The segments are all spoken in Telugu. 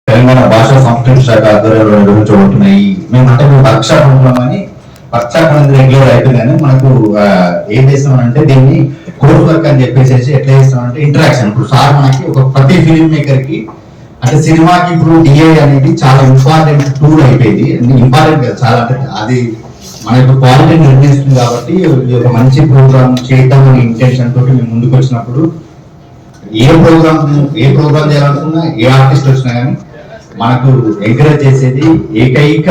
తెలంగాణ భాషా సంస్కృతి శాఖ ఆధ్వర్యంలో నిర్వహించబడుతున్నాయి. మేమంటే వర్క్షాప్ రెగ్యులర్ అయిపోయిందని మనకు ఏం చేస్తామంటే దీన్ని కోర్స్ వర్క్ అని చెప్పేసి ఎట్లా చేస్తామంటే ఇంటరాక్షన్. ఇప్పుడు సార్ మనకి ఒక ప్రతి ఫిల్మ్ మేకర్ కి అంటే సినిమాకి ఇప్పుడు డిఐ అనేది చాలా ఇంపార్టెంట్ టూల్ అయిపోయింది. ఇంపార్టెంట్ కదా చాలా, అంటే అది మన యొక్క క్వాలిటీ నిర్ణయిస్తుంది. కాబట్టి ఒక మంచి ప్రోగ్రామ్ చేద్దామని ఇంటెన్షన్ తోటి మేము ముందుకు వచ్చినప్పుడు ఏ ప్రోగ్రామ్ చేయాలనుకున్నా ఏ ఆర్టిస్ట్ వచ్చినా కానీ మనకు ఎంకరేజ్ చేసేది ఏకైక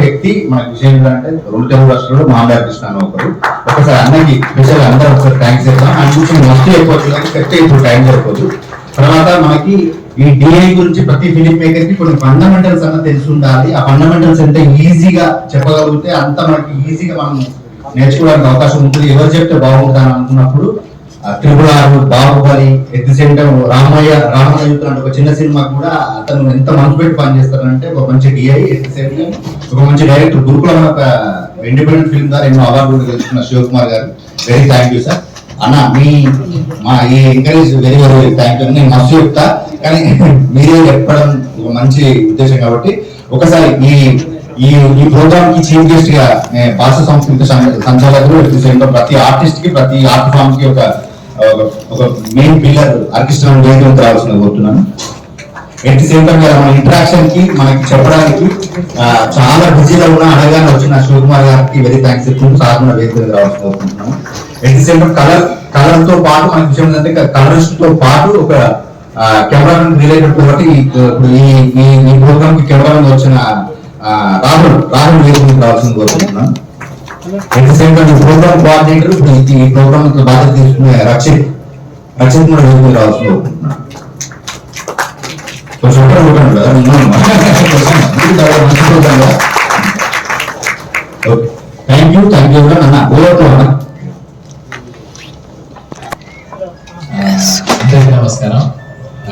వ్యక్తి మనకు విషయం ఏంటంటే రెండు తెలుగు రాష్ట్రాల్లో మామూలు కృష్ణ అని ఒకరు. ఒకసారి అన్నకి స్పెషల్ అందరూ ఒకసారి థ్యాంక్స్ చెప్తాం. అండ్ కొంచెం మస్తు అయిపోతుంది కానీ చెప్తే ఇప్పుడు టైం సరిపోదు. తర్వాత మనకి ఈ డిఐ గురించి ప్రతి ఫిలిం మేకర్ కి కొన్ని ఫండమెంటల్స్ అన్న తెలిసి ఉండాలి. ఆ ఫండమెంటల్స్ ఎంత ఈజీగా చెప్పగలిగితే అంత మనకి ఈజీగా మనం నేర్చుకోవడానికి అవకాశం ఉంటుంది. ఎవరు చెప్తే బాగుంటుంది అని అనుకున్నప్పుడు Tripura, Baahubali, at the same time Ramayuddham అంటే ఒక చిన్న సినిమా కూడా అతను ఎంత మనసు పెట్టి పని చేస్తారంటే ఒక మంచి DI, at the same time ఒక మంచి డైరెక్టర్. గురుకులం ఒక ఇండిపెండెంట్ ఫిల్మ్ ద్వారా ఎన్నో అవార్డు కూడా గెలుచుకున్న శివకుమార్ గారు, వెరీ థ్యాంక్ యూ సార్. అన్న మా ఈ encourage very very thank you. నేను మస్తు చెప్తా కానీ మీరే చెప్పడం ఒక మంచి ఉద్దేశం. కాబట్టి ఒకసారి ఈ ప్రోగ్రామ్ కి చీఫ్ గెస్ట్ గా భాషా సంస్కృతి సంచాలకులు ప్రతి ఆర్టిస్ట్ కి ప్రతి ఆర్ట్ ఫామ్ కి ఒక మెయిన్ పిల్లర్ ఆర్కెస్ట్రా వేదిక రావాల్సిన కోరుతున్నాను. ఎట్ ది సేమ్ టైం మన ఇంటరాక్షన్ కి మనకి చెప్పడానికి చాలా బిజీగా ఉన్న అనగానే వచ్చిన శివకుమార్ గారికి వెరీ థ్యాంక్స్ చెప్తుంటూ సాధారణ వేదిక రావాల్సిన కోరుకుంటున్నాను. At the same time colour తో పాటు మనకి విషయం ఏంటంటే కలరిస్ట్ తో పాటు ఒక కెమెరామెన్ రిలేటెడ్ కాబట్టి ఇప్పుడు ఈ ప్రోగ్రామ్ కి కెమెరామెన్ వచ్చిన రాహుల్ వేదిక రావాల్సిన కోరుకుంటున్నాను. At the same time program coordinator ఇప్పుడు ఈ ప్రోగ్రామ్ బాధ్యత తీసుకునే రక్షిత్ కూడా వేదిక రావాల్సిన కోరుకుంటున్నాను. థ్యాంక్ యూ అన్న. అందరికీ నమస్కారం.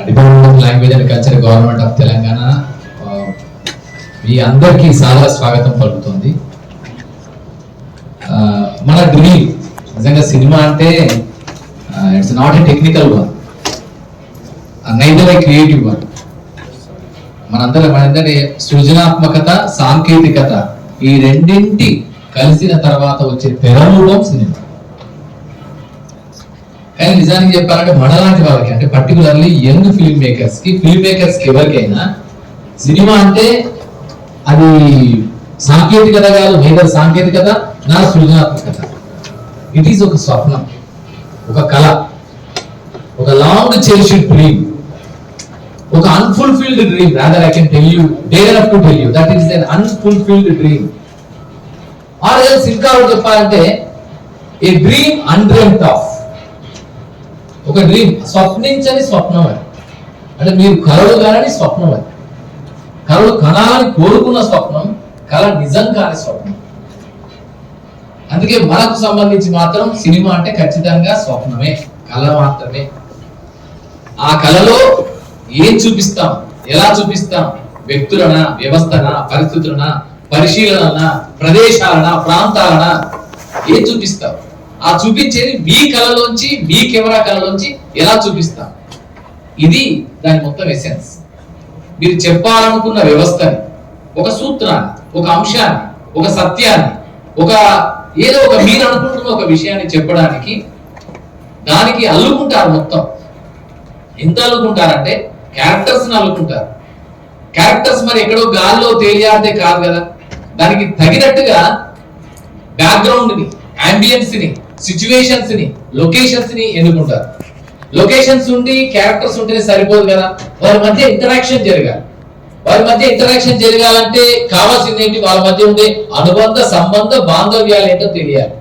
Department of language and culture, government of Telangana మీ అందరికీ సాదర స్వాగతం పలుకుతుంది. మన డ్రీమ్ నిజంగా సినిమా అంటే it's not a technical one, neither a creative one. మనందరి సృజనాత్మకత, సాంకేతికత ఈ రెండింటి కలిసిన తర్వాత వచ్చే తెరరూపం సినిమా. కానీ నిజానికి చెప్పాలంటే మనలాంటి వాళ్ళకి, అంటే పర్టికులర్లీ యంగ్ ఫిల్మ్ మేకర్స్ కి ఎవరికైనా సినిమా అంటే అది సాంకేతికత కాదు, నేదర్ సాంకేతికత నా సృజనాత్మకత. ఇట్ ఈస్ ఒక స్వప్నం, ఒక కళ, ఒక లాంగ్ చెరిష్డ్ డ్రీమ్, ఒక unfulfilled dream. Rather, I can tell you, dare enough to tell you that it is an unfulfilled dream. Or else ఇంకా చెప్పాలంటే a dream undreamt of. ఒక డ్రీమ్ స్వప్నించని స్వప్నం అది, అంటే మీరు కలలు కాని స్వప్నం అది, కలలు కనాలని కోరుకున్న స్వప్నం, కళ నిజం కాని స్వప్నం. అందుకే మనకు సంబంధించి మాత్రం సినిమా అంటే ఖచ్చితంగా స్వప్నమే, కళ మాత్రమే. ఆ కళలో ఏం చూపిస్తాం, ఎలా చూపిస్తాం, వ్యక్తులనా, వ్యవస్థనా, పరిస్థితులనా, పరిశీలననా, ప్రదేశాలనా, ప్రాంతాలనా, ఏం చూపిస్తాం? ఆ చూపించేది మీ కళలోంచి, మీ కెమెరా కళలోంచి ఎలా చూపిస్తాం? ఇది దాని మొత్తం ఎసెన్స్. మీరు చెప్పాలనుకున్న వ్యవస్థని, ఒక సూత్రాన్ని, ఒక అంశాన్ని, ఒక సత్యాన్ని, ఏదో ఒక మీరు అనుకుంటున్న ఒక విషయాన్ని చెప్పడానికి దానికి అల్లుకుంటారు మొత్తం. ఎంత అల్లుకుంటారంటే క్యారెక్టర్స్ అల్లుకుంటారు. క్యారెక్టర్స్ మరి ఎక్కడో గాల్లో తేలియాడితే కాదు కదా, దానికి తగినట్టుగా బ్యాక్గ్రౌండ్ ని, అంబియన్స్ ని, సిచ్యువేషన్స్ ని, లొకేషన్స్ ని ఎన్నుకుంటారు. లొకేషన్స్ ఉండి క్యారెక్టర్స్ ఉంటేనే సరిపోదు కదా, వారి మధ్య ఇంటరాక్షన్ జరగాలి. వారి మధ్య ఇంటరాక్షన్ జరగాలంటే కావాల్సింది ఏంటి? వాళ్ళ మధ్య ఉండే అనుబంధ సంబంధ బాంధవ్యాలు ఏంటో తెలియాలి.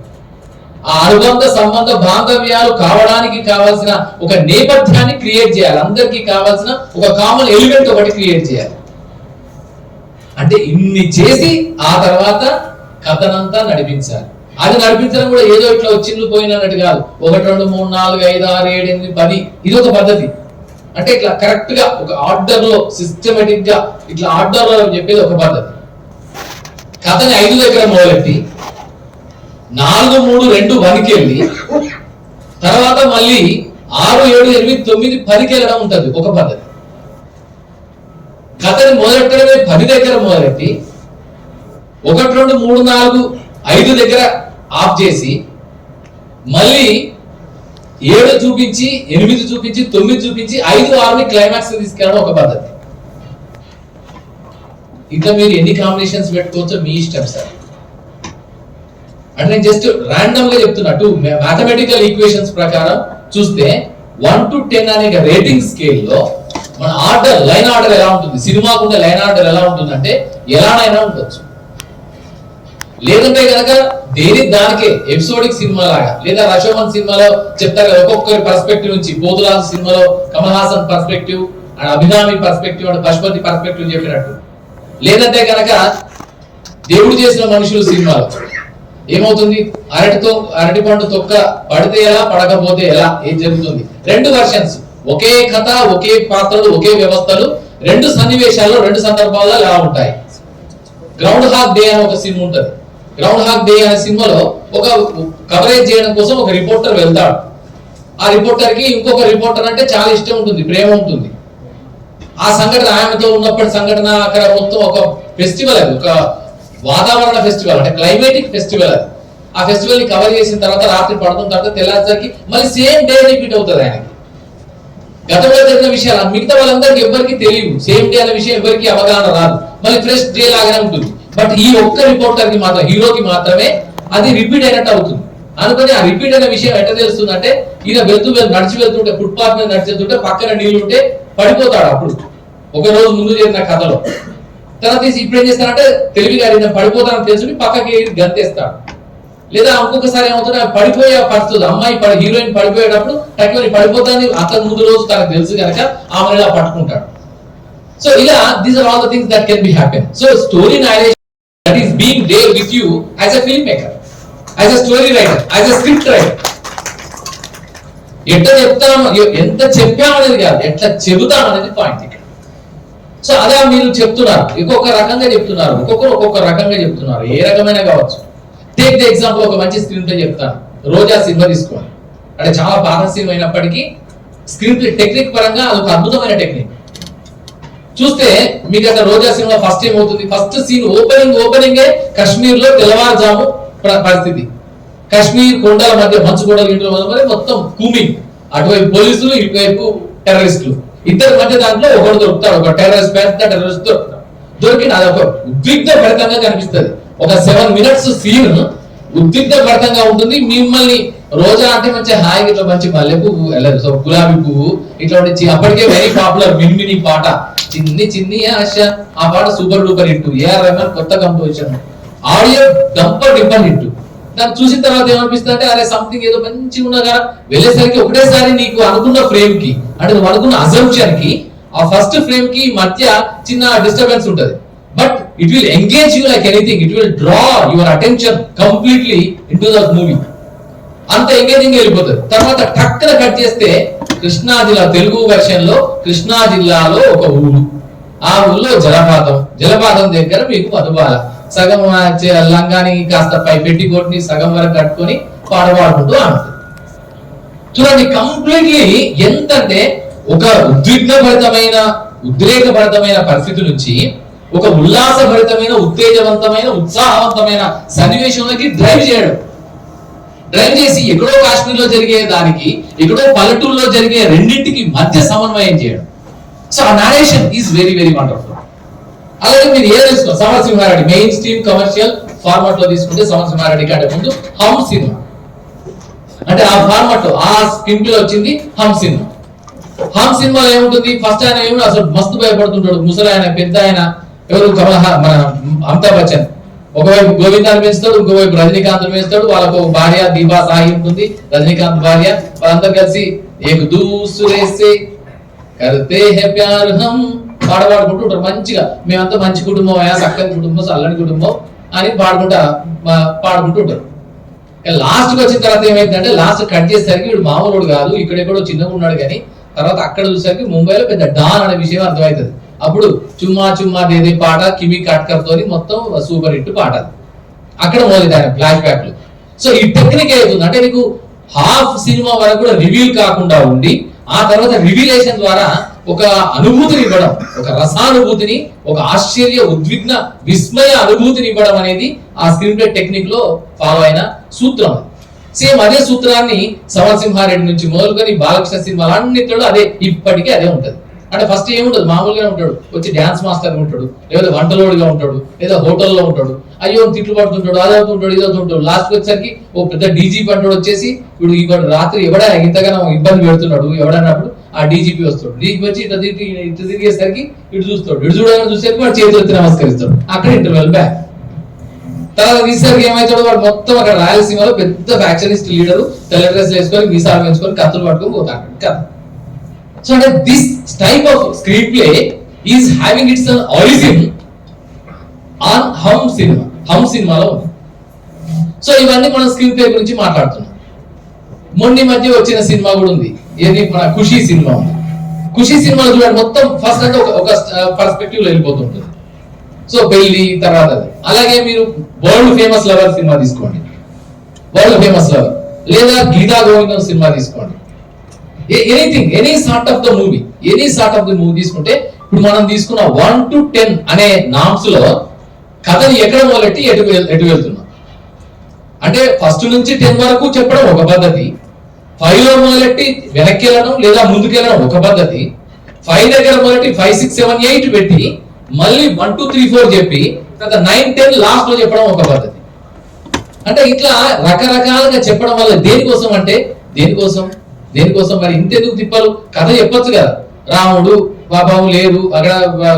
ఆ అనుబంధ సంబంధ బాంధవ్యాలు కావడానికి కావాల్సిన ఒక నేపథ్యాన్ని క్రియేట్ చేయాలి. అందరికీ కావాల్సిన ఒక కామన్ ఎలిమెంట్ ఒకటి క్రియేట్ చేయాలి. అంటే ఇన్ని చేసి ఆ తర్వాత కథనంతా నడిపించాలి. అది నడిపించడం కూడా ఏదో ఇట్లా వచ్చింది పోయినట్టు కాదు. 1 2 3 4 5 6 7 8 10 ఇది ఒక పద్ధతి. అంటే ఇట్లా కరెక్ట్ గా ఒక ఆర్డర్ లో, సిస్టమేటిక్ గా ఇట్లా ఆర్డర్ లో చెప్పేది ఒక పద్ధతి. కథని 5 దగ్గర మొదలెట్టి 4 3 2 1కి వెళ్ళి తర్వాత మళ్ళీ 6 7 8 9 10కి వెళ్ళడం ఉంటది ఒక పద్ధతి. కథ మొదలెట్టడమే 10 దగ్గర మొదలెట్టి 1, 2, 3, 4, 5 దగ్గర ఆఫ్ చేసి మళ్ళీ 7 చూపించి 8 చూపించి 9 చూపించి 5, 6 క్లైమాక్స్ తీసుకెళ్ళడం ఒక పద్ధతి. ఇంకా మీరు ఎన్ని కాంబినేషన్స్ పెట్టుకోవచ్చో మీ ఇష్టం సార్. అంటే నేను జస్ట్ ర్యాండమ్ గా చెప్తున్నా, మ్యాథమెటికల్ ఈక్వేషన్స్ ప్రకారం చూస్తే 1 to 10 అనే రేటింగ్ స్కేల్లో మన ఆర్డర్, లైన్ ఆర్డర్ ఎలా ఉంటుంది, సినిమాకుండే లైన్ ఆర్డర్ ఎలా ఉంటుందంటే ఎలానైనా ఉండొచ్చు. లేదంటే కనుక దానికే ఎపిసోడిక్ సినిమా లాగా, లేదా రషోమన్ సినిమాలో చెప్తారు కదా ఒక్కొక్కరి పర్స్పెక్టివ్ నుంచి, పోతురాజు సినిమాలో Kamal Haasan perspective and Abhirami perspective and Pasupathi perspective చెప్పినట్టు. లేదంటే కనుక దేవుడు చేసిన మనుషులు సినిమాలో ఏమవుతుంది, అరటి పండు తొక్క పడితే ఎలా, పడకపోతే ఎలా, ఏం జరుగుతుంది. 2 వర్షన్స్, ఒకే కథ, ఒకే పాత్రలు, ఒకే వ్యవస్థలు, 2 సన్నివేశాల్లో 2 సందర్భాల్లో ఎలా ఉంటాయి. గ్రౌండ్ హాక్ డే అని ఒక సినిమా ఉంటుంది. గ్రౌండ్ హాక్ డే అనే సినిమాలో ఒక కవరేజ్ చేయడం కోసం ఒక రిపోర్టర్ వెళ్తాడు. ఆ రిపోర్టర్ కి ఇంకొక రిపోర్టర్ అంటే చాలా ఇష్టం ఉంటుంది, ప్రేమ ఉంటుంది. ఆ సంఘటన, ఆయనతో ఉన్నప్పటి సంఘటన అక్కడ మొత్తం ఒక ఫెస్టివల్, అది ఒక వాతావరణ ఫెస్టివల్, అంటే క్లైమేటిక్ ఫెస్టివల్. అది ఆ ఫెస్టివల్ ని కవర్ చేసిన తర్వాత రాత్రి పడుతున్న తర్వాత తెల్లారికి మళ్ళీ సేమ్ డే రిపీట్ అవుతుంది. ఆయనకి గతంలో జరిగిన విషయాలు మిగతా వాళ్ళందరికీ ఎవరికి తెలియదు, సేమ్ డే అనే విషయం ఎవరికి అవగాహన రాదు, మళ్ళీ ఫ్రెష్ డే లాగానే ఉంటుంది. బట్ ఈ ఒక్క రిపోర్టర్ కి మాత్రం, హీరోకి మాత్రమే అది రిపీట్ అయినట్టు అవుతుంది. అనుకుని ఆ రిపీట్ అయిన విషయం ఎట్లా తెలుస్తుంది అంటే, ఈయన నడిచి వెళ్తుంటే, ఫుట్పాత్ మీద నడిచేస్తుంటే పక్కన నీళ్లు ఉంటే పడిపోతాడు. అప్పుడు ఒక రోజు ముందు జరిగిన కథలో తర్వాత ఇప్పుడు ఏం చేస్తారంటే తెలివిగా పడిపోతానని తెలుసుకుని పక్కకి గంతేస్తాడు. లేదా ఇంకొకసారి ఏమవుతుంది, పడిపోయే పరిస్థితి, అమ్మాయి హీరోయిన్ పడిపోయేటప్పుడు టక్కుని పడిపోతాన్ని అంతకు ముందు రోజు తనకు తెలుసు కనుక ఆమెను ఇలా పట్టుకుంటాడు. సో ఇలా these are all the things that can be happen. So story narration that is being there with you as a film maker, as a story writer, as a script writer. ఎట్లా చెప్తాం, ఎంత చెప్పామనేది కాదు, ఎట్లా చెబుతాం అనేది పాయింట్ ఇక్కడ. సో అదే మీరు చెప్తున్నారు, ఇంకొక రకంగా చెప్తున్నారు, ఒక్కొక్క రకంగా చెప్తున్నారు, ఏ రకమైన కావచ్చు. టేక్ ది ఎగ్జాంపుల్, ఒక మంచి స్క్రీన్ ప్లే చెప్తాను. రోజా సినిమా తీసుకోండి, అంటే చాలా పాత సినిమా అయినప్పటికీ స్క్రీన్ ప్లే టెక్నిక్ పరంగా అదొక అద్భుతమైన టెక్నిక్. చూస్తే మీకు అసలు రోజా సినిమా ఫస్ట్ ఏమవుతుంది, ఫస్ట్ సీన్ ఓపెనింగే కాశ్మీర్ లో తెల్లవారుజాము పరిస్థితి. కాశ్మీర్ కొండల మధ్య, మంచు కొండల ఇంట్లో మొత్తం కూమింగ్, అటువైపు పోలీసులు, ఇటువైపు టెర్రరిస్టులు, ఇద్దరి మధ్య దాంట్లో ఒకడు దొరుకుతాడు, ఒక టెర్రరిస్ట్, పెద్ద టెర్రరిస్ట్ దొరుకుతాడు. దొరికిన అదొక ఉద్విగ్నభరితంగా కనిపిస్తుంది. ఒక 7 minutes సీన్ ఉద్విగ్నభరితంగా ఉంటుంది. మిమ్మల్ని రోజా అంటే మంచి హాయిగా ఇట్లా మంచి మల్లె పువ్వు, సో గులాబీ పువ్వు ఇట్లా ఉండి, అప్పటికే వెరీ పాపులర్ మిన్మిని పాట, చిన్ని చిన్ని ఆశ, ఆ పాట super duper hit. AR Rahman కొత్త composition, audio dumper dipper hit. దాన్ని చూసిన తర్వాత ఏమనిపిస్తుంది అంటే, అరే సంథింగ్ ఏదో మంచిగా ఉన్నా కదా, వెళ్ళేసరికి ఒకటేసారి నీకు అనుకున్న ఫ్రేమ్ కి, అంటే నువ్వు అనుకున్న అజంప్షన్ కి, ఆ ఫస్ట్ ఫ్రేమ్ కి మధ్య చిన్న డిస్టర్బెన్స్ ఉంటది. But it will engage you like anything, it will draw your attention completely into the movie. అంత ఎంగేజింగ్ వెళ్ళిపోతుంది. తర్వాత టక్కన కట్ చేస్తే కృష్ణా జిల్లా, తెలుగు వెర్షన్ లో కృష్ణా జిల్లాలో ఒక ఊరు, ఆ ఊళ్ళో జలపాతం దగ్గర మీకు మధుబాల సగం లంగాని కాస్త పై పెట్టికోట్ని సగం వరకు కట్టుకొని పాడుకుంటూ ఆడుతుంది. చూడండి, కంప్లీట్లీ ఎంతంటే ఒక ఉద్రేకభరితమైన పరిస్థితి నుంచి ఒక ఉల్లాసభరితమైన, ఉత్తేజవంతమైన, ఉత్సాహవంతమైన సన్నివేశంలోకి డ్రైవ్ చేసి ఎక్కడో కాశ్మీర్ లో జరిగే దానికి, ఎక్కడో పల్లెటూరులో జరిగే రెండింటికి మధ్య సమన్వయం చేయడం. సో ఆ narration is very very wonderful. అలాగే మీరు ఏం తెలుసుకో, Samarasimha Reddy main stream commercial format లో తీసుకుంటే సమరసింహారెడ్డి కంటే ముందు హమ్ సినిమా, అంటే ఆ ఫార్మాట్ ఆ స్క్రీన్ ప్లే వచ్చింది హమ్ సినిమా. హమ్ సినిమాలో ఏముంటుంది, ఫస్ట్ ఆయన ఏమి అసలు మస్తు భయపడుతుంటాడు, ముసలి ఆయన, పెద్ద ఆయన, ఎవరు మన అమితాబ్ బచ్చన్. ఒకవైపు గోవిందాన్ని పెంచుతాడు, ఇంకోవైపు రజనీకాంత్ పెంచుతాడు. వాళ్ళకు భార్య దీపా సాయి ఉంటుంది, రజనీకాంత్ భార్య. వాళ్ళందరూ కలిసి ఏక్ దూసరే సే కర్తే హై ప్యార్ హమ్ పాడుకుంటూ ఉంటారు. మంచిగా మేమంతా మంచి కుటుంబం, చక్కని కుటుంబం, చల్లని కుటుంబం అని పాడుకుంటూ ఉంటారు. లాస్ట్ కి వచ్చిన తర్వాత ఏమైందంటే, లాస్ట్ కట్ చేసేసరికి వీడు మామూలుడు కాదు, ఇక్కడెక్కడో చిన్నగా ఉన్నాడు, కానీ తర్వాత అక్కడ చూసరికి ముంబైలో పెద్ద డాన్ అనే విషయం అర్థమవుతుంది. అప్పుడు చుమ్మా చుమ్మా దేదే పాట కిమి కట్కర్ తోని మొత్తం సూపర్ హిట్ పాట. అక్కడ మొదలైన ఫ్లాష్ బ్యాక్ లో. సో ఈ టెక్నిక్ అవుతుంది అంటే, నీకు హాఫ్ సినిమా వరకు కూడా రివీల్ కాకుండా ఉండి, ఆ తర్వాత రివీలేషన్ ద్వారా ఒక అనుభూతిని ఇవ్వడం, ఒక రసానుభూతిని, ఒక ఆశ్చర్య ఉద్విగ్న విస్మయ అనుభూతిని ఇవ్వడం అనేది ఆ స్క్రీన్ ప్లే టెక్నిక్ లో ఫాలో అయిన సూత్రం. సేమ్ అదే సూత్రాన్ని సమరసింహారెడ్డి నుంచి మొదలుకొని బాలకృష్ణ సినిమాలు అన్నింటిలో అదే ఇప్పటికీ అదే ఉంటది. అంటే ఫస్ట్ ఏముంటది, మామూలుగానే ఉంటాడు, వచ్చి డాన్స్ మాస్టర్ ఉంటాడు, లేదా వంటలోడిగా ఉంటాడు, లేదా హోటల్లో ఉంటాడు, అయ్యో తిట్లు పడుతుంటాడు, అది అవుతుంటాడు, ఇది అవుతుంటాడు. లాస్ట్ వచ్చేసరికి ఓ పెద్ద డీజీపీ అంటాడు, వచ్చేసి ఇప్పుడు రాత్రి ఎవడా ఇంతగానో ఇబ్బంది పెడుతున్నాడు ఎవడన్నప్పుడు ఆ డీజీపీ వస్తాడు. డీజీపీ వచ్చి ఇటు తిరిగేసరికి ఇటు చూస్తాడు, ఇటు చూడగానే చూసేసరికి వాడు చేతులు ఎత్తి నమస్కరిస్తాడు. అక్కడ ఇంటర్వెల్ బ్యాక్. తర్వాత తీసేసరికి ఏమవుతాడు, వాడు మొత్తం అక్కడ రాయలసీమలో పెద్ద ఫ్యాక్షనిస్ట్ లీడరు, తెల్ల డ్రెస్లు వేసుకొని మీసాలు వేసుకొని కత్తులు పట్టుకొని పోతాడు కదా. సో అంటే this type of screenplay is having its an origin on Hum సినిమాలో ఉంది. సో ఇవన్నీ మనం స్క్రీన్ ప్లే గురించి మాట్లాడుతున్నాం. మొన్న మధ్య వచ్చిన సినిమా కూడా ఉంది, ఏది మన ఖుషి సినిమా ఉంది. ఖుషి సినిమాలో చూడండి, మొత్తం ఫస్ట్ అంటే ఒక పర్స్పెక్టివ్ లో వెళ్ళిపోతుంటుంది. సో పెళ్లి తర్వాత అది. అలాగే మీరు వరల్డ్ ఫేమస్ లవర్ సినిమా తీసుకోండి, వరల్డ్ ఫేమస్ లవర్, లేదా గీతా గోవిందం సినిమా తీసుకోండి. Anything, any sort of the movie తీసుకుంటే ఇప్పుడు మనం తీసుకున్న 1 to 10 అనే నామ్స్ లో కథని ఎక్కడ మొదలెట్టి ఎటు వెళ్తున్నాం అంటే ఫస్ట్ నుంచి 10 వరకు చెప్పడం ఒక పద్ధతి, 5 లో మొదలెట్టి వెనక్కి వెళ్ళడం లేదా ముందుకు వెళ్ళడం ఒక పద్ధతి, 5 దగ్గర మొదలెట్టి 5, 6, 7, 8 పెట్టి మళ్ళీ 1, 2, 3, 4 చెప్పి తర్వాత 9, 10 లాస్ట్ లో చెప్పడం ఒక పద్ధతి. అంటే ఇట్లా రకరకాలుగా చెప్పడం వల్ల దేనికోసం మరి ఇంతెందుకు తిప్పలు? కథ చెప్పొచ్చు కదా, రాముడు పాపం లేదు, అక్కడ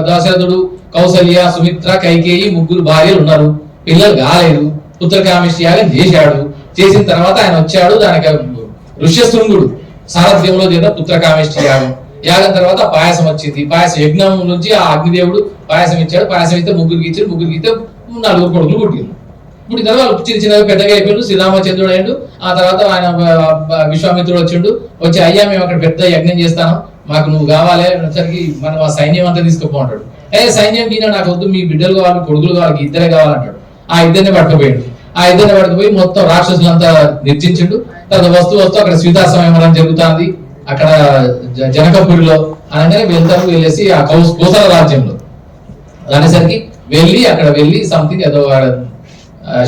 దశరథుడు, కౌసల్య, సుమిత్ర, కైకేయి 3 భార్యలు ఉన్నారు, పిల్లలు కాలేదు, పుత్రకామేష్టి యాగం చేసిన తర్వాత ఆయన వచ్చాడు, దానికి ఋష్యశృంగుడు సారథ్యంలో చేసిన పుత్రకామేష్టి యాగం తర్వాత పాయసం వచ్చింది, పాయసం యజ్ఞం నుంచి ఆ అగ్నిదేవుడు పాయసం ఇచ్చాడు, పాయసం ఇస్తే ముగ్గురికి ఇచ్చాడు, 4 కొడుకులు పుట్టింది. ఇప్పుడు తర్వాత చిన్నగా పెద్దగా అయిపోయాడు, శ్రీరామచంద్రుడు అయ్యాడు. ఆ తర్వాత ఆయన విశ్వామిత్రుడు వచ్చిండు, వచ్చి అయ్యా మేము అక్కడ పెద్ద యజ్ఞం చేస్తాను, మాకు నువ్వు కావాలి అనేసరికి మనం ఆ సైన్యం అంతా తీసుకుపోంటాడు. సైన్యం కింద నాకు వద్దు, మీ బిడ్డలు కావాలి, కొడుకులు కావాలి, ఇద్దరే కావాలంటాడు. ఆ ఇద్దరిని పట్టుకుపోయి మొత్తం రాక్షసులంతా నిర్చించిండు. తర్వాత వస్తూ అక్కడ సీతాస్వయంవరం జరుగుతుంది అక్కడ జనకపురిలో అనగానే వెళ్ళేసి ఆ కోసల రాజ్యంలో అనేసరికి వెళ్ళి సంథింగ్ ఏదో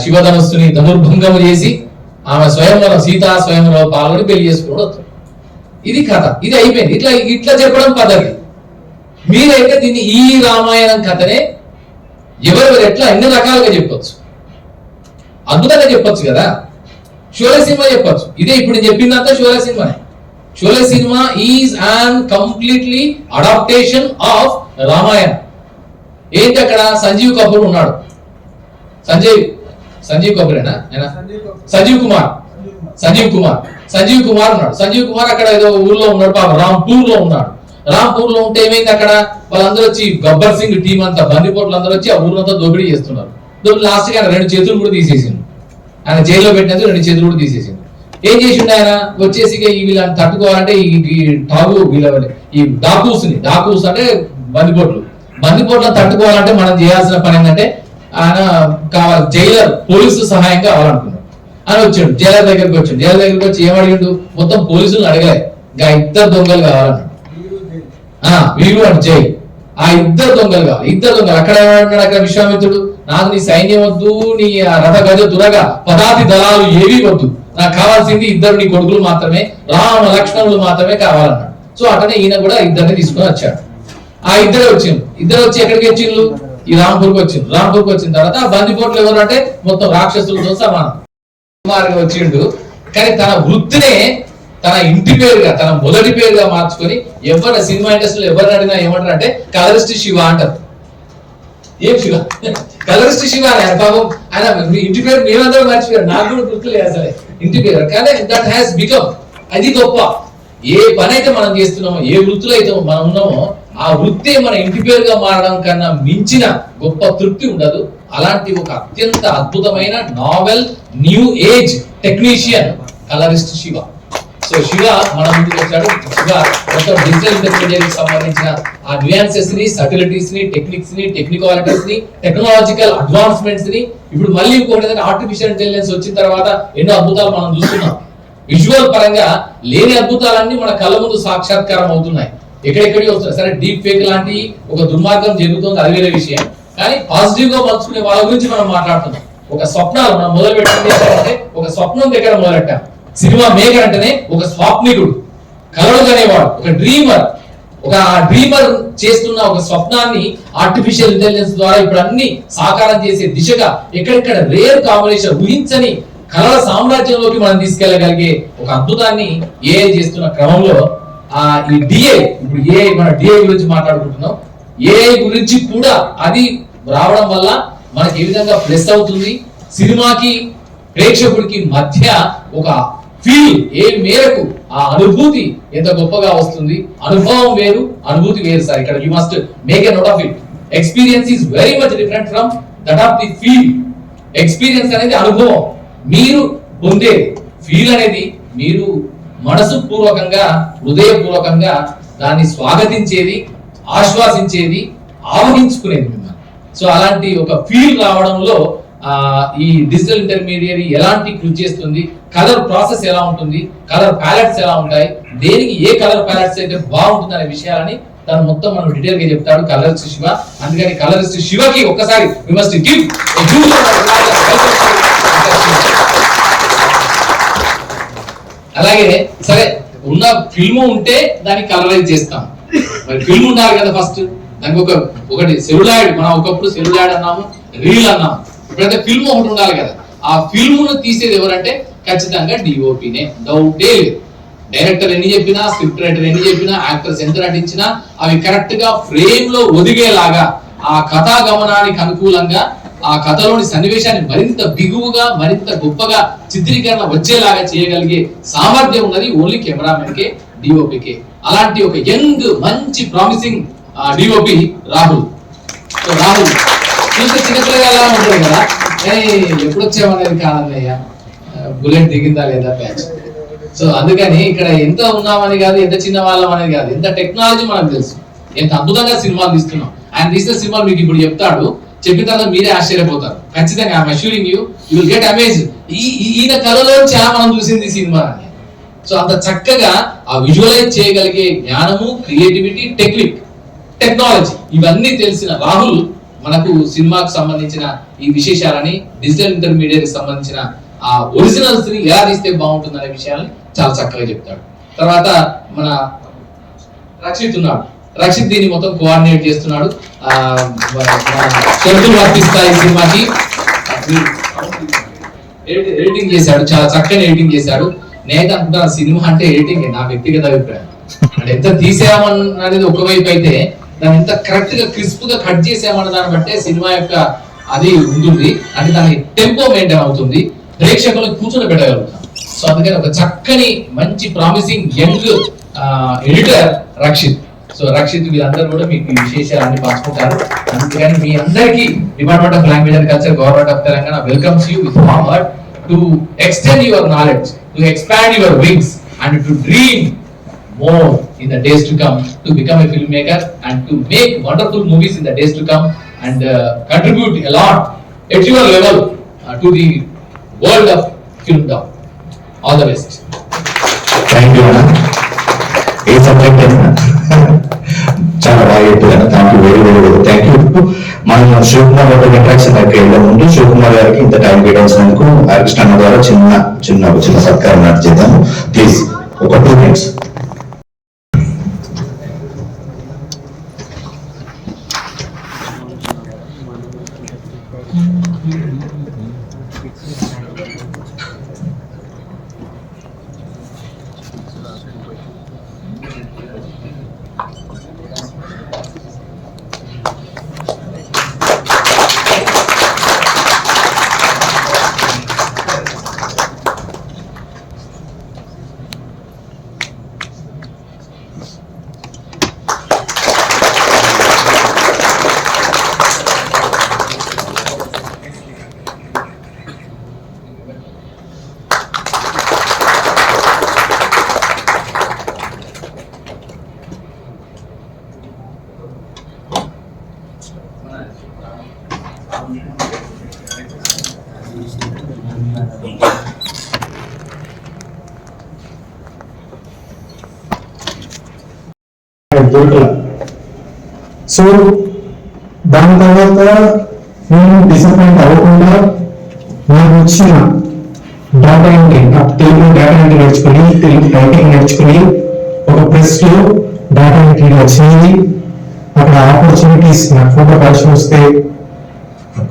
శివధనుస్సుని ధనుర్భంగము చేసి ఆమె స్వయంవరం, సీతా స్వయంవరం పాల్గొని పెళ్లి చేసుకోవడం వస్తుంది. ఇది కథ, ఇది అయిపోయింది. ఇట్లా చెప్పడం పద్ధతి. మీరైతే దీన్ని ఈ రామాయణం కథనే ఎవరెవరు ఎట్లా ఎన్ని రకాలుగా చెప్పొచ్చు, అద్భుతంగా చెప్పొచ్చు కదా. షోలే సినిమా చెప్పొచ్చు, ఇదే ఇప్పుడు నేను చెప్పిందంతా షోలే సినిమానే. Sholay cinema is an completely adaptation of Ramayana. ఏంటి అక్కడ సంజీవ్ కపూర్ ఉన్నాడు, సంజీవ్ కపూరేనా సంజీవ్ కుమార్ ఉన్నాడు. సంజీవ్ కుమార్ అక్కడ ఏదో ఊర్లో ఉన్నాడు, పాప రాంపూర్ లో ఉన్నాడు. రాంపూర్ లో ఉంటే ఏమైంది, అక్కడ వాళ్ళందరూ వచ్చి గబ్బర్ సింగ్ టీం అంతా బందిపోట్లు అందరూ వచ్చి ఆ ఊర్లంతా దోపిడీ చేస్తున్నారు. లాస్ట్ కి ఆయన 2 చేతులు కూడా తీసేసిండు, ఆయన జైల్లో పెట్టినందుకు 2 చేతులు కూడా తీసేసిండు. ఏం చేసిండు ఆయన, వచ్చేసి వీళ్ళని తట్టుకోవాలంటే ఈ డాకూస్ అంటే బందిపోట్లను తట్టుకోవాలంటే మనం చేయాల్సిన పని ఏంటంటే ఆయన కావాలి, జైలర్ పోలీసు సహాయం కావాలనుకున్నాడు. అని వచ్చాడు జైలర్ దగ్గరికి వచ్చి ఏమడిగిండు, మొత్తం పోలీసులను అడగలే, ఇంకా 2 దొంగలు కావాలన్నాడు. వీరు అంటే జై, ఆ 2 దొంగలు కావాలి, 2 దొంగలు. అక్కడ ఏమన్నాడు, అక్కడ విశ్వామిత్రుడు, నాకు నీ సైన్యం వద్దు, నీ రథ గజ దురగా పదాతి దళాలు ఏవి వద్దు, నాకు కావాల్సింది 2 నీ కొడుకులు మాత్రమే, రామ లక్ష్మణులు మాత్రమే కావాలన్నాడు. సో అటనే ఈయన కూడా 2 తీసుకొని వచ్చాడు. ఆ 2 వచ్చి ఎక్కడికి వచ్చిండ్రు, ఈ రాంపూర్కి వచ్చిన తర్వాత ఆ బందిపోట్లు ఎవరు అంటే మొత్తం రాక్షసులతో సమానం వచ్చిండు. కానీ తన వృత్తినే తన ఇంటి పేరుగా, తన మొదటి పేరుగా మార్చుకొని ఎవరు సినిమా ఇండస్ట్రీలో ఎవరిని అడిగినా ఏమంటారు అంటే కలరిస్ట్ శివ అంటారు. ఏం శివ, కలరిస్ట్ శివ అని పాపం ఆయన ఇంటి పేరు మేమందరూ మర్చిపోయారు, నాకు కూడా గుర్తులేదు అసలే ఇంటి పేరు. కానీ దట్ హ్యాస్ బికమ్, అది గొప్ప. ఏ పని అయితే మనం చేస్తున్నామో, ఏ వృత్తిలో అయితే మనం ఉన్నామో, ఆ వృత్తి మన ఇంటి పేరుగా మారడం కన్నా మించిన గొప్ప తృప్తి ఉండదు. అలాంటి ఒక అత్యంత అద్భుతమైన novel new age technician colourist Shiva. So Shiva మన ముందుకు వచ్చాడు. శివ మొత్తం డిజిటల్ ఇంటెలిజెన్స్ సంబంధించిన ఆ న్యూయాన్సెస్ ని, సటిలిటీస్ ని, టెక్నిక్స్ ని, టెక్నికాలిటీస్ ని, టెక్నాలజికల్ అడ్వాన్స్మెంట్స్ ని, ఇప్పుడు మళ్ళీ ఇంకోటి ఆర్టిఫిషియల్ ఇంటెలిజెన్స్ వచ్చిన తర్వాత ఎన్నో అద్భుతాలు మనం చూస్తున్నాం. విజువల్ పరంగా లేని అద్భుతాలన్నీ మన కళ్ళ ముందు సాక్షాత్కారం అవుతున్నాయి. ఎక్కడెక్కడికి వస్తున్నారు. సరే డీప్ ఫేక్ లాంటి ఒక దుర్మార్గం జరుగుతుంది, అది వేరే విషయం. కానీ పాజిటివ్ గా మలుచుకునే వాళ్ళ గురించి మనం మాట్లాడుతున్నాం. ఒక స్వప్నాలు మనం మొదలు పెట్టింది అంటే ఒక స్వప్నం దగ్గర మొదలెట్టాం. సినిమా మేకర్ అంటేనే ఒక స్వాప్నికుడు, కలలు కనేవాడు, ఒక డ్రీమర్. ఒక డ్రీమర్ చేస్తున్న ఒక స్వప్నాన్ని ఆర్టిఫిషియల్ ఇంటెలిజెన్స్ ద్వారా ఇప్పుడు అన్ని సాకారం చేసే దిశగా ఎక్కడెక్కడ రేర్ కాంబినేషన్, ఊహించని కళల సామ్రాజ్యంలోకి మనం తీసుకెళ్లగలిగే ఒక అద్భుతాన్ని ఏఐ చేస్తున్న క్రమంలో ఈ డిఐ, ఇప్పుడు ఏఐ, మన డిఐ గురించి మాట్లాడుకుంటున్నాం. ఏఐ గురించి కూడా అది రావడం వల్ల మనకి ఏ విధంగా ప్లస్ అవుతుంది, సినిమాకి ప్రేక్షకుడికి మధ్య ఒక ఫీల్ ఏ మేరకు, ఆ అనుభూతి ఎంత గొప్పగా వస్తుంది. అనుభవం వేరు, అనుభూతి వేరు సార్. ఇక్కడ you must make a note of it. Experience is very much different from that of the feel. Experience అనేది అనుభవం, మీరు పొందే ఫీల్ అనేది మీరు మనసు పూర్వకంగా, హృదయపూర్వకంగా దాన్ని స్వాగతించేది, ఆశ్వాసించేది, ఆవహించుకునేది మిమ్మల్ని. సో అలాంటి ఒక ఫీల్ రావడంలో ఈ డిజిటల్ ఇంటర్మీడియరీ ఎలాంటి కృషి చేస్తుంది, కలర్ ప్రాసెస్ ఎలా ఉంటుంది, కలర్ ప్యాలెట్స్ ఎలా ఉంటాయి, దేనికి ఏ కలర్ ప్యాలెట్స్ అయితే బాగుంటుంది అనే విషయాలని తను మొత్తం మనం డీటెయిల్ గా చెప్తాడు కలరిస్ట్ శివ. అందుకని కలరిస్ట్ శివకి ఒక్కసారి we must give a huge అలాగే సరే ఉన్న ఫిల్మ్ ఉంటే దాన్ని కలరైజ్ చేస్తాం, మరి ఫిల్మ్ ఉండాలి కదా ఫస్ట్. దానికి ఒకటి సెల్యులాయిడ్, మనం ఒకప్పుడు సెల్యులాయిడ్ అన్నాము, రీల్ అన్నాము, ఇప్పుడైతే ఫిల్మ్ ఒకటి ఉండాలి కదా. ఆ ఫిల్మ్ ను తీసేది ఎవరంటే ఖచ్చితంగా డిఓపినే, డౌటే లేదు. డైరెక్టర్ ఎన్ని చెప్పినా, స్క్రిప్ట్ రైటర్ ఎన్ని చెప్పినా, యాక్టర్స్ ఎంత నటించినా అవి కరెక్ట్ గా ఫ్రేమ్ లో ఒదిగేలాగా, ఆ కథా గమనానికి అనుకూలంగా, ఆ కథలోని సన్నివేశాన్ని మరింత బిగువుగా, మరింత గొప్పగా చిత్రీకరణ వచ్చేలాగా చేయగలిగే సామర్థ్యం ఉన్నది ఓన్లీ కెమెరామెన్ కే, డిఓపికే. అలాంటి ఒక యంగ్ మంచి promising DOP Rahul. So Rahul చూస్తే చిన్నపిల్లగా ఉంటాడు కదా, ఎప్పుడు వచ్చామనేది కాదన్నయ్య, బుల్లెట్ దిగిందా లేదా ప్యాచ్. సో అందుకని ఇక్కడ ఎంత ఉన్నామని కాదు, ఎంత చిన్న వాళ్ళం అనేది కాదు, ఎంత టెక్నాలజీ మనకు తెలుసు, ఎంత అద్భుతంగా సినిమాలు తీస్తున్నాం. ఆయన తీసిన సినిమాలు మీకు ఇప్పుడు చెప్తాడు, చెప్పిన తర్వాత మీరే ఆశ్చర్యపోతారు. ఖచ్చితంగా I'm assuring you, you will get amazed. ఈయన కళలో చాలా మనం చూసింది సినిమా అని. సో అంత చక్కగా ఆ విజువలైజ్ చేయగలిగే జ్ఞానము, క్రియేటివిటీ, టెక్నాలజీ ఇవన్నీ తెలిసిన రాహుల్ మనకు సినిమాకు సంబంధించిన ఈ విశేషాలని, డిజిటల్ ఇంటర్మీడియట్ సంబంధించిన ఆ ఒరిజినల్స్ ని ఎలా తీస్తే బాగుంటుంది అనే విషయాన్ని చాలా చక్కగా చెప్తాడు. తర్వాత మన రక్షిత్ ఉన్నాడు, రక్షిత్ దీన్ని మొత్తం కోఆర్డినేట్ చేస్తున్నాడు. షరతులు వర్తిస్తాయి సినిమాకి, ఎడిటింగ్ చేశాడు, చాలా చక్కగా ఎడిటింగ్ చేశాడు. నేనైతే అనుకుంటాను సినిమా అంటే ఎడిటింగ్, నా వ్యక్తిగత అభిప్రాయం. అంటే ఎంత తీసామన్నది ఒకవైపు అయితే, దాన్ని ఎంత కరెక్ట్ గా క్రిస్ప్ గా కట్ చేసామన్న దాన్ని బట్టే సినిమా యొక్క అది ఉంటుంది, అంటే దాని టెంపో మెయింటైన్ అవుతుంది, ప్రేక్షకులను కూర్చొని పెట్టగలుగుతాం. సో అందుకని ఒక చక్కని మంచి promising young editor Rakshith. So Rakshith వీళ్ళందరూ కూడా మీకు ఈ విశేషాలన్నీ పంచుకుంటారు. అందుకని మీ అందరికీ department of language and culture, government of Telangana welcomes you with warm heart to extend your knowledge, to expand your wings and to dream more in the days to come, to become a filmmaker and to make wonderful movies in the days to come and contribute a lot at your level to the world of film. All the best. Thank you Anna. A subject అయినా చాలా బాగా చెప్పారు. Thank you, very very very thank you. మనం శివకుమార్ గారి ఇంట్రాక్షన్ దగ్గరికి వెళ్ళే ముందు శివకుమార్ గారికి ఇంత టైం కేటాయించినందుకు హరికృష్ణ అన్న ద్వారా చిన్న సత్కారం నడిచేద్దాము ప్లీజ్. ఒక 2 minutes. దొరకలేదు. సో దాని తర్వాత నేను డిసప్పాయింట్ అవ్వకుండా నాకు వచ్చిన data entry, Telugu data entry నేర్చుకుని, తెలుగు టైపింగ్ నేర్చుకుని ఒక ప్రెస్ లో డేటా ఎంట్రీ వచ్చింది. అక్కడ ఆపర్చునిటీస్, నాకు ఫోటో కలెక్షన్ వస్తే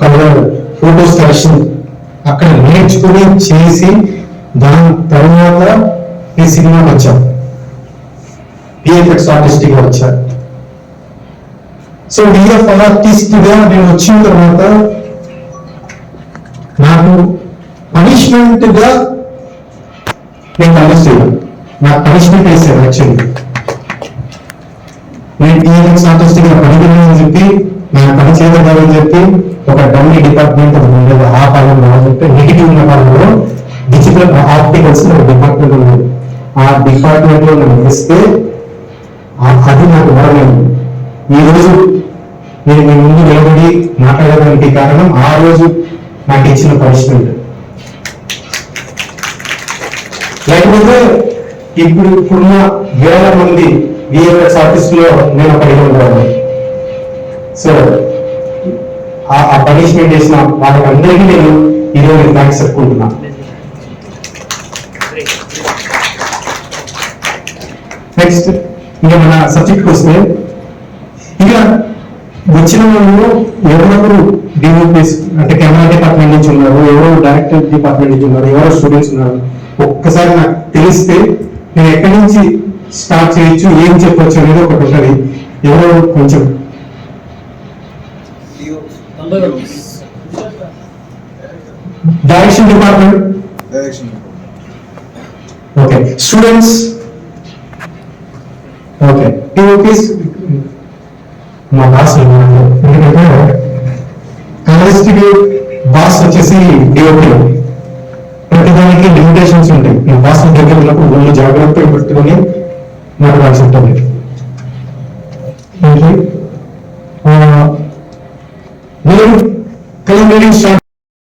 కలర్ ఫోటోస్ కలెక్షన్ అక్కడ నేర్చుకుని చేసి దాని తర్వాత ఈ సినిమాకి వచ్చాను, విఎఫ్ఎక్స్ ఆర్టిస్ట్ గా వచ్చాను. సో విఎఫ్ ఆర్టిస్ట్ గా నేను వచ్చిన తర్వాత నాకు పనిష్మెంట్ గా నేను కలుస్తాను, నాకు పనిష్మెంట్ వేసాను. యాక్చువల్లీ నేను విఎఫ్ఎక్స్ ఆర్టిస్ట్ గా పనికిరాని చెప్పి, నేను పని చేయగలని చెప్పి ఒక డమ్మీ డిపార్ట్మెంట్ ఉండేది. ఆ కాలంలో చెప్పి నెగిటివ్ ఉన్న కాలంలో డిజిటల్ ఆప్టికల్స్ డిపార్ట్మెంట్ ఉంది. ఆ డిపార్ట్మెంట్ లో నేను వేస్తే అది నాకు వరమైంది. ఈ రోజు నేను మీ ముందు నిలబడి మాట్లాడడానికి కారణం ఆ రోజు నాకు ఇచ్చిన పనిష్మెంట్. లేకపోతే ఇప్పుడున్న వేల మంది విఎఫ్ఎక్స్ ఆర్టిస్ట్ లో నేను ఒకటి ఉండేవాడిని. సో ఆ పనిష్మెంట్ చేసిన వాళ్ళందరికీ నేను ఈరోజు థ్యాంక్స్ చెప్పుకుంటున్నా. నెక్స్ట్ ఇంకా మన సబ్జెక్ట్కి వస్తే, ఇక వచ్చిన వాళ్ళు ఎవరెవరు డిఓపీస్ అంటే కెమెరా డిపార్ట్మెంట్ నుంచి ఉన్నారు, ఎవరు డైరెక్టర్ డిపార్ట్మెంట్ నుంచి ఉన్నారు, ఎవరు స్టూడెంట్స్ ఉన్నారు, ఒక్కసారి నాకు తెలిస్తే నేను ఎక్కడి నుంచి స్టార్ట్ చేయొచ్చు, ఏం చెప్పొచ్చు అనేది ఒకటి ఉంటుంది. ఎవరో కొంచెం direction department, okay students, okay DOPs. మా బాస్ ఎందుకంటే కలరిస్టిక్ బాస్ వచ్చేసి డిఓపీ, ప్రతిదానికి లిమిటేషన్స్ ఉంటాయి. మా బాస్ దగ్గర ఉన్నప్పుడు వాళ్ళు జాగ్రత్తగా పెట్టుకొని మాట్లాడాల్సి ఉంటుంది.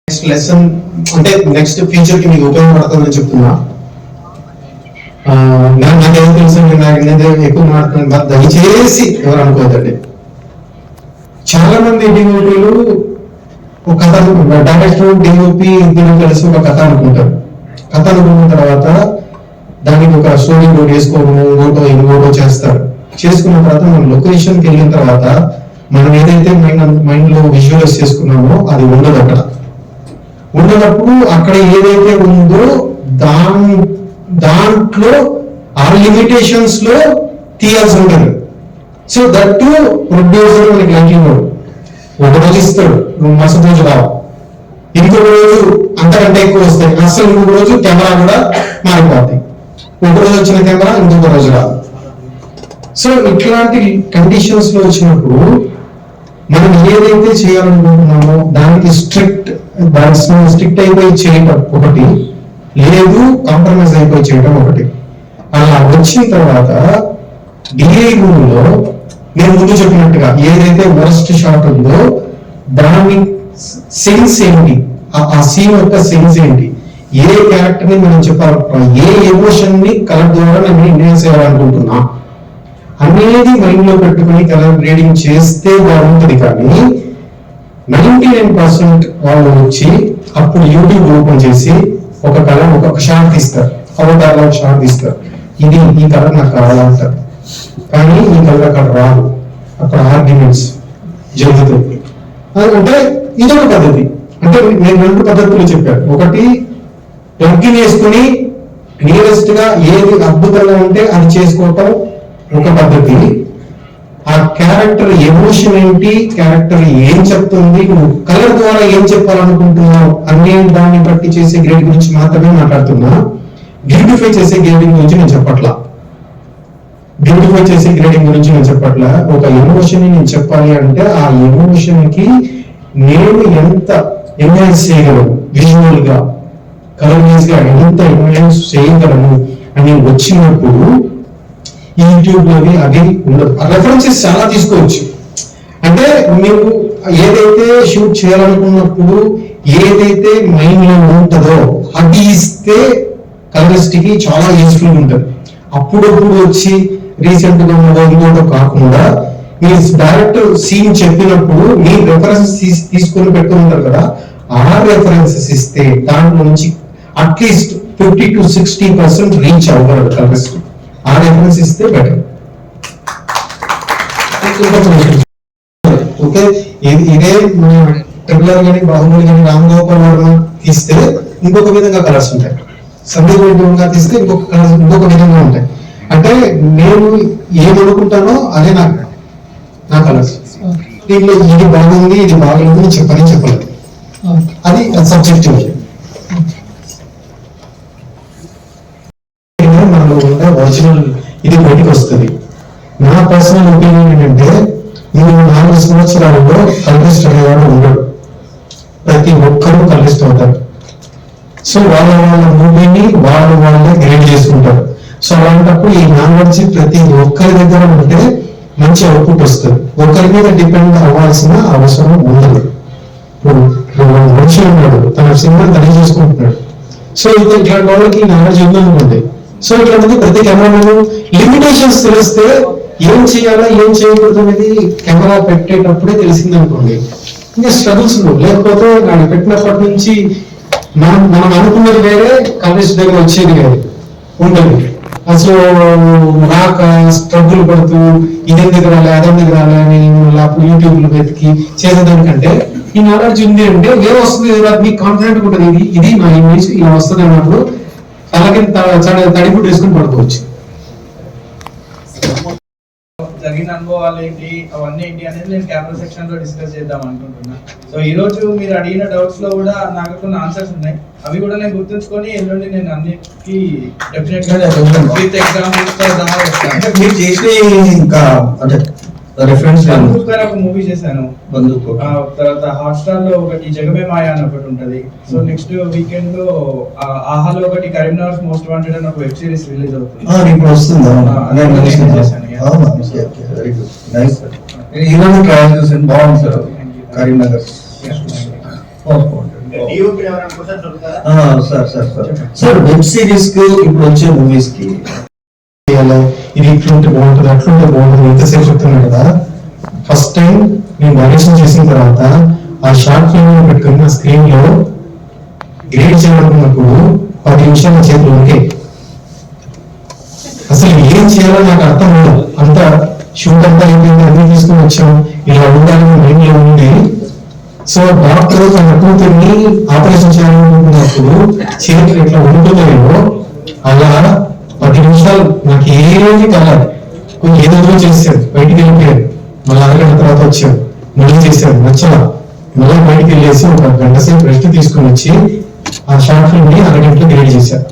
నెక్స్ట్ లెసన్ అంటే నెక్స్ట్ ఫ్యూచర్ కి మీకు ఉపయోగపడుతుందని చెప్తున్నా. నాకేం తెలుసు, నేను ఎక్కువ మాట్లాడుతున్నాను, దయచేసి ఎవరు అనుకోవద్దండి. చాలా మంది డిఓపీలు ఒక కథ, డైరెక్టర్ డిఓపి ఇద్దరు కలిసి ఒక కథ అనుకుంటారు. కథ అనుకున్న తర్వాత దానికి ఒక స్టోరీ బోర్డ్ వేసుకోవడం, ఇంకోటో చేస్తారు. చేసుకున్న తర్వాత మనం లొకేషన్కి వెళ్ళిన తర్వాత మనం ఏదైతే మైండ్ లో విజువలైజ్ చేసుకున్నామో అది ఉండదు. అక్కడ ఉన్నప్పుడు అక్కడ ఏదైతే ఉందో దాంట్లో ఆ లిమిటేషన్స్ లో తీయాల్సి ఉంటుంది. సో దట్ ప్రొడ్యూసర్ మనకి లంకింగ్ ఒక రోజు ఇస్తాడు, మరుసటి రోజు రావు, ఇంకొక రోజు అంతకంటే ఎక్కువ వస్తాయి, అసలు ఇంకొక రోజు కెమెరా కూడా మారిపోతాయి. ఒక రోజు వచ్చిన కెమెరా ఇంకొక రోజు రాదు. సో ఇట్లాంటి కండిషన్స్ లో వచ్చినప్పుడు మనం ఏదైతే చేయాలనుకుంటున్నామో దానికి స్ట్రిక్ట్ అయిపోయి చేయటం ఒకటి, లేదు కాంప్రమైజ్ అయిపోయి చేయటం ఒకటి. అలా వచ్చిన తర్వాత డిఐ రూమ్లో నేను ముందు చెప్పినట్టుగా ఏదైతే వరస్ట్ షాట్ ఉందో దాని సెన్స్ ఏంటి, ఆ సీన్ యొక్క సెన్స్ ఏంటి, ఏ క్యారెక్టర్ ని మనం చెప్పాలనుకుంటున్నాం, ఏ ఎమోషన్ ని కలర్ ద్వారా నేను ఇండియన్స్ చేయాలనుకుంటున్నా అనేది మైండ్ లో పెట్టుకుని కలర్ గ్రేడింగ్ చేస్తే బాగుంటుంది. కానీ 99% వాళ్ళు వచ్చి అప్పుడు యూట్యూబ్ ఓపెన్ చేసి ఒక కలర్ ఒక షార్ట్ తీస్తారు, అవతారంలో షార్ట్ తీస్తారు, ఇది ఈ కలర్ నాకు కావాలంటారు, కానీ ఈ కలర్ అక్కడ రాదు. అక్కడ ఆర్గ్యుమెంట్స్ జరుగుతుంది. అంటే ఇదొక పద్ధతి. అంటే నేను 2 పద్ధతులు చెప్పాను. ఒకటి ప్లగ్గిన్ వేసుకుని నియరెస్ట్ గా ఏది అద్భుతంగా ఉంటే అది చేసుకోవటం ఒక పద్ధతి. ఆ క్యారెక్టర్ ఎమోషన్ ఏంటి, క్యారెక్టర్ ఏం చెప్తుంది, నువ్వు కలర్ ద్వారా ఏం చెప్పాలనుకుంటున్నావు అనే దాన్ని బట్టి చేసే గ్రేడ్ గురించి మాత్రమే మాట్లాడుతున్నా. బ్యూటిఫై చేసే గ్రేడింగ్ గురించి నేను చెప్పట్లా. ఒక ఎమోషన్ ని నేను చెప్పాలి అంటే ఆ ఎమోషన్ కి నేను ఎంత ఎన్హాన్స్ చేయగలను, విజువల్ గా కలర్ వైజ్ గా ఎంత ఎన్హాన్స్ చేయగలను అని వచ్చినప్పుడు యూట్యూబ్ లోని అది ఉండదు. రెఫరెన్సెస్ చాలా తీసుకోవచ్చు. అంటే మీరు ఏదైతే షూట్ చేయాలనుకున్నప్పుడు ఏదైతే మైండ్ లో ఉంటుందో అది ఇస్తే కలరిస్ట్ కి చాలా యూస్ఫుల్ ఉంటుంది. అప్పుడప్పుడు వచ్చి రీసెంట్ గా ఇంకోటో కాకుండా మీరు డైరెక్ట్ సీన్ చెప్పినప్పుడు మీ రెఫరెన్సెస్ తీసుకొని పెట్టుకుంటారు కదా, ఆ రెఫరెన్సెస్ ఇస్తే దాంట్లో నుంచి అట్లీస్ట్ 50 to 60% రీచ్ అవ్వగలరు కలెక్టర్స్. ఆ రెఫరెన్స్ ఇస్తే బెటర్. ఓకే, ఇదే ట్రిపులర్ కానీ బాహుబలి కానీ రామ్ గోపాల్ వర్మ తీస్తే ఇంకొక విధంగా కలర్స్ ఉంటాయి, సందీప్ రెడ్డి తీస్తే ఇంకొక విధంగా ఉంటాయి. అంటే నేను ఏమనుకుంటానో అదే నా కలర్స్. దీంట్లో ఇది బాగుంది ఇది బాగుంది అని చెప్పలేదు, అది సబ్జెక్టివ్. మనలో ఉన్న ఒరిజినల్ ఇది బయటికి వస్తుంది. నా పర్సనల్ ఒపీనియన్ ఏంటంటే ఈ 4 సంవత్సరాలలో కలరిస్ట్ అనేవాడు ఉండడు, ప్రతి ఒక్కరూ కలరిస్ట్ అవుతారు. సో వాళ్ళ మూవీని వాళ్ళే గ్రేడ్ చేసుకుంటారు. సో అలాంటప్పుడు ఈ నాలెడ్జ్ ప్రతి ఒక్కరి దగ్గర ఉంటే మంచి అవుట్పుట్ వస్తుంది. ఒకరి మీద డిపెండ్ అవ్వాల్సిన అవసరం ఉండదు. ఇప్పుడు మనిషి ఉన్నాడు, తన సినిమా తనే చేసుకుంటున్నాడు. సో ఇది ఇట్లాంటి వాళ్ళకి నాలెడ్జ్ ఉందనుకోండి. సో ఇట్లాంటిది ప్రతి కెమెరామెన్ లిమిటేషన్స్ తెలిస్తే ఏం చేయాలా ఏం చేయకూడదు అనేది కెమెరా పెట్టేటప్పుడే తెలిసింది అనుకోండి, ఇంకా స్ట్రగుల్స్ లేకపోతే నాకు పెట్టినప్పటి నుంచి మనం అనుకున్నది వేరే, కలెక్టర్స్ దగ్గర వచ్చేది వేరే ఉండదు. అసలు రాక స్ట్రగుల్ పడుతూ ఇదెందుకు రాలే అదెందుకు రాలే అని అప్పుడు యూట్యూబ్ లో వెతికి చేసేదానికంటే ఈ నాలెడ్జ్ ఉంది అంటే ఏదో వస్తుంది, మీకు కాన్ఫిడెంట్ ఉంటుంది, ఇది నా ఇమేజ్ ఇలా వస్తుంది అన్నప్పుడు తలకి తడిపుడు వేసుకుని పడుకోవచ్చు. జరిగిన అనుభవాలు ఏంటి అవన్నీ ఏంటి అనేది నేను కెమెరా సెక్షన్ లో డిస్కస్ చేద్దాం అనుకుంటున్నా. సో ఈ రోజు మీరు అడిగిన డౌట్స్ లో కూడా నాకు కొన్ని ఆన్సర్స్ ఉన్నాయి, అవి కూడా నేను గుర్తుంచుకొని ఎల్లుండి నేను అన్నిటికీ డెఫినెట్ గా విత్ ఎగ్జాంపుల్స్ తో సహా వస్తాను. అంటే మీరు చేసిన ఇంకా అంటే రెఫరెన్స్ బందూక్ అని ఒక మూవీ చేశాను, తర్వాత హాట్స్టార్ లో ఒకటి జగమే మాయా అని ఒకటి ఉంటది. సో నెక్స్ట్ వీకెండ్ లో ఆహాలో ఒకటి కరీంనగర్ మోస్ట్ వాంటెడ్ అని ఒక వెబ్ సిరీస్ రిలీజ్ అవుతుంది. ఇప్పుడు వస్తుందా? Very good, nice sir. నేను ఈరోజు ట్రయల్ చూసాను, బాగుంది sir Karimnagar. Sir web series కి ఇప్పుడు వచ్చే మూవీస్ కి ఇది ఇట్లుంటే బాగుంటుంది అట్లుంటే బాగుంటుంది ఎంతసేపు చెప్తున్నాను కదా. ఫస్ట్ టైం నేను డైరెక్షన్ చేసిన తర్వాత ఆ షార్ట్ ఫిల్మ్ పెట్టుకుని నా స్క్రీన్ లో గ్రేడ్ చేయాలనుకున్నప్పుడు 10 నిమిషాలు నా చేతులు ఉంటే అసలు ఏం చేయాలో నాకు అర్థం లేదు. అంతా షూట్ అంతా అయిపోయింది, అన్ని తీసుకుని వచ్చాం, ఇలా ఉండాలని మైండ్ లో ఉంది. సో డాక్టర్ తన కూతుర్ని ఆపరేషన్ చేయాలనుకున్నప్పుడు చేతులు ఎట్లా ఉంటున్నాయో అలా 10 నిమిషాలు నాకు ఏది కాలేదు, కొంచెం ఏదో చేశాడు, బయటికి వెళ్ళిపోయాడు, మళ్ళీ అరగంట తర్వాత వచ్చాడు, మళ్ళీ చేశాడు, నచ్చలా, మళ్ళీ బయటికి వెళ్ళేసి 1 గంట సేపు రెస్ట్ తీసుకుని వచ్చి ఆ షార్ట్ ఫిల్మ్ ని అరగంటలో గ్రేడ్ చేశాడు.